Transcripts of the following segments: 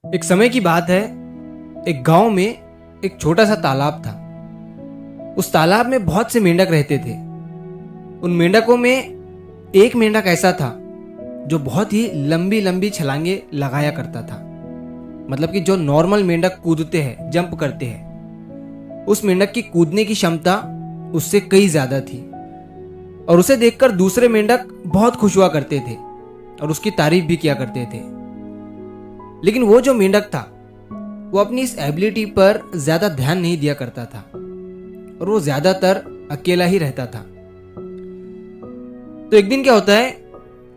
एक समय की बात है। एक गांव में एक छोटा सा तालाब था। उस तालाब में बहुत से मेंढक रहते थे। उन मेंढकों में एक मेंढक ऐसा था जो बहुत ही लंबी लंबी छलांगे लगाया करता था। मतलब कि जो नॉर्मल मेंढक कूदते हैं, जंप करते हैं, उस मेंढक की कूदने की क्षमता उससे कई ज्यादा थी। और उसे देखकर दूसरे मेंढक बहुत खुश हुआ करते थे और उसकी तारीफ भी किया करते थे। लेकिन वो जो मेंढक था वो अपनी इस एबिलिटी पर ज्यादा ध्यान नहीं दिया करता था और वो ज्यादातर अकेला ही रहता था। तो एक दिन क्या होता है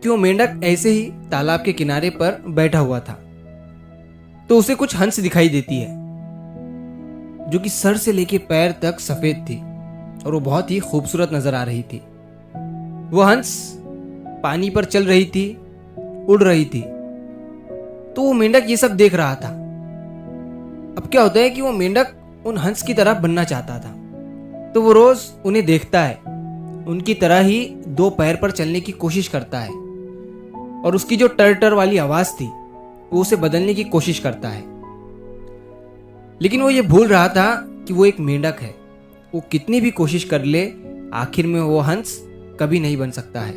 कि वो मेंढक ऐसे ही तालाब के किनारे पर बैठा हुआ था, तो उसे कुछ हंस दिखाई देती है जो कि सर से लेके पैर तक सफेद थी और वो बहुत ही खूबसूरत नजर आ रही थी। वो हंस पानी पर चल रही थी, उड़ रही थी। तो वो मेंढक ये सब देख रहा था। अब क्या होता है कि वो मेंढक उन हंस की तरह बनना चाहता था, तो वो रोज उन्हें देखता है, उनकी तरह ही दो पैर पर चलने की कोशिश करता है और उसकी जो टर टर वाली आवाज थी वो उसे बदलने की कोशिश करता है। लेकिन वो ये भूल रहा था कि वो एक मेंढक है। वो कितनी भी कोशिश कर ले, आखिर में वो हंस कभी नहीं बन सकता है।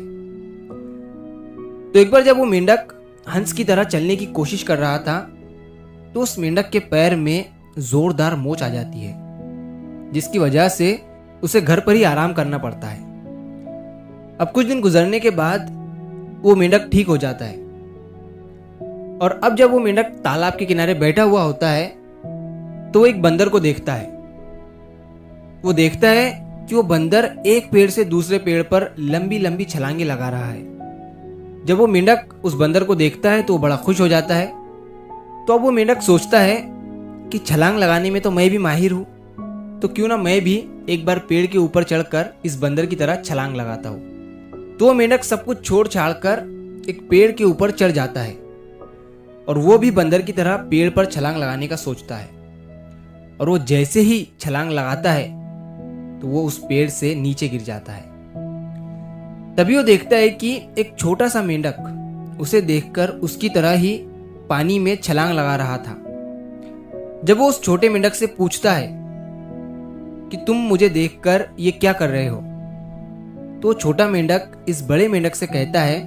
तो एक बार जब वो मेंढक हंस की तरह चलने की कोशिश कर रहा था, तो उस मेंढक के पैर में जोरदार मोच आ जाती है, जिसकी वजह से उसे घर पर ही आराम करना पड़ता है। अब कुछ दिन गुजरने के बाद वो मेंढक ठीक हो जाता है। और अब जब वो मेंढक तालाब के किनारे बैठा हुआ होता है, तो वो एक बंदर को देखता है। वो देखता है कि वो बंदर एक पेड़ से दूसरे पेड़ पर लंबी लंबी छलांगे लगा रहा है। जब वो मेंढक उस बंदर को देखता है तो वो बड़ा खुश हो जाता है। तो अब वो मेंढक सोचता है कि छलांग लगाने में तो मैं भी माहिर हूं, तो क्यों ना मैं भी एक बार पेड़ के ऊपर चढ़कर इस बंदर की तरह छलांग लगाता हूं। तो वो मेंढक सब कुछ छोड़ छाड़ कर एक पेड़ के ऊपर चढ़ जाता है और वो भी बंदर की तरह पेड़ पर छलांग लगाने का सोचता है। और वो जैसे ही छलांग लगाता है तो वो उस पेड़ से नीचे गिर जाता है। तभी वो देखता है कि एक छोटा सा मेंढक उसे देखकर उसकी तरह ही पानी में छलांग लगा रहा था। जब वो उस छोटे मेंढक से पूछता है कि तुम मुझे देखकर ये क्या कर रहे हो, तो छोटा मेंढक इस बड़े मेंढक से कहता है